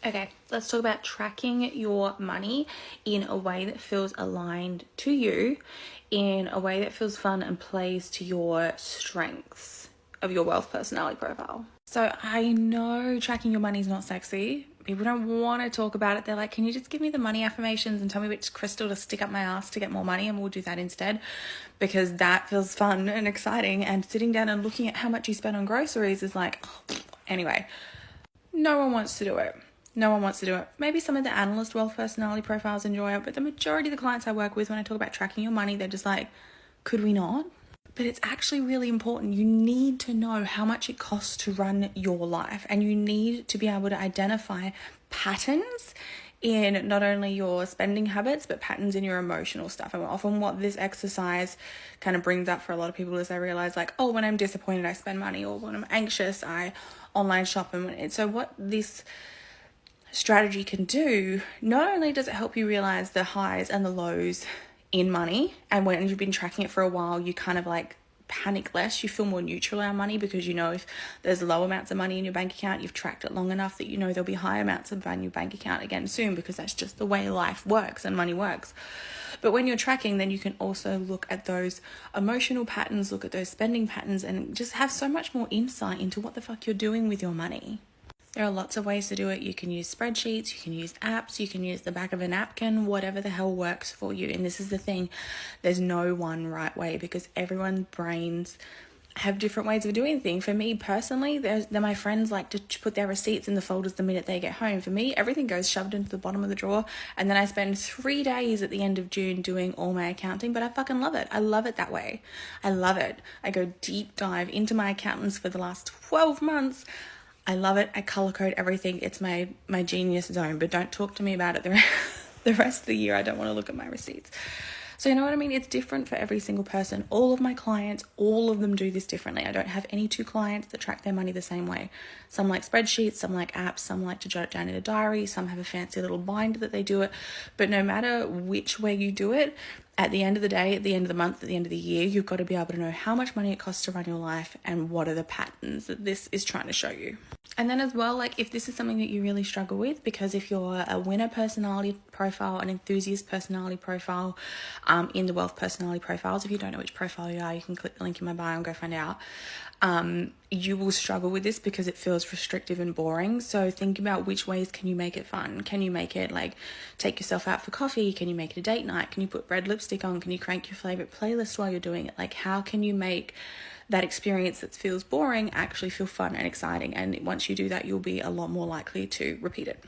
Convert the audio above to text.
Okay, let's talk about tracking your money in a way that feels aligned to you, in a way that feels fun and plays to your strengths of your wealth personality profile. So I know tracking your money is not sexy. People don't want to talk about it. They're like, can you just give me the money affirmations and tell me which crystal to stick up my ass to get more money, and we'll do that instead, because that feels fun and exciting. And sitting down and looking at how much you spend on groceries is like, anyway, no one wants to do it. No one wants to do it. Maybe some of the analyst wealth personality profiles enjoy it, but the majority of the clients I work with, when I talk about tracking your money, they're just like, could we not? But it's actually really important. You need to know how much it costs to run your life, and you need to be able to identify patterns in not only your spending habits, but patterns in your emotional stuff. And often what this exercise kind of brings up for a lot of people is they realize like, oh, when I'm disappointed, I spend money, or when I'm anxious, I online shop. And so what this strategy can do, not only does it help you realize the highs and the lows in money, and when you've been tracking it for a while, you kind of like panic less, you feel more neutral around money, because you know if there's low amounts of money in your bank account, you've tracked it long enough that you know there'll be high amounts of money in your bank account again soon, because that's just the way life works and money works. But when you're tracking, then you can also look at those emotional patterns, look at those spending patterns, and just have so much more insight into what the fuck you're doing with your money. There are lots of ways to do it. You can use spreadsheets, you can use apps, you can use the back of a napkin, whatever the hell works for you. And this is the thing, there's no one right way, because everyone's brains have different ways of doing things. For me personally, my friends like to put their receipts in the folders the minute they get home. For me, everything goes shoved into the bottom of the drawer, and then I spend 3 days at the end of June doing all my accounting, but I fucking love it. I love it that way. I love it. I go deep dive into my accountants for the last 12 months. I love it. I color code everything. It's my genius zone, but don't talk to me about it the rest of the year. I don't want to look at my receipts. So you know what I mean? It's different for every single person. All of my clients, all of them do this differently. I don't have any two clients that track their money the same way. Some like spreadsheets, some like apps, some like to jot it down in a diary, some have a fancy little binder that they do it. But no matter which way you do it, at the end of the day, at the end of the month, at the end of the year, you've got to be able to know how much money it costs to run your life and what are the patterns that this is trying to show you. And then as well, like if this is something that you really struggle with, because if you're a winner personality profile, an enthusiast personality profile, in the wealth personality profiles, if you don't know which profile you are, you can click the link in my bio and go find out. You will struggle with this because it feels restrictive and boring. So think about which ways can you make it fun. Can you make it like take yourself out for coffee? Can you make it a date night? Can you put red lipstick on? Can you crank your favorite playlist while you're doing it? Like how can you make that experience that feels boring actually feel fun and exciting? And once you do that, you'll be a lot more likely to repeat it.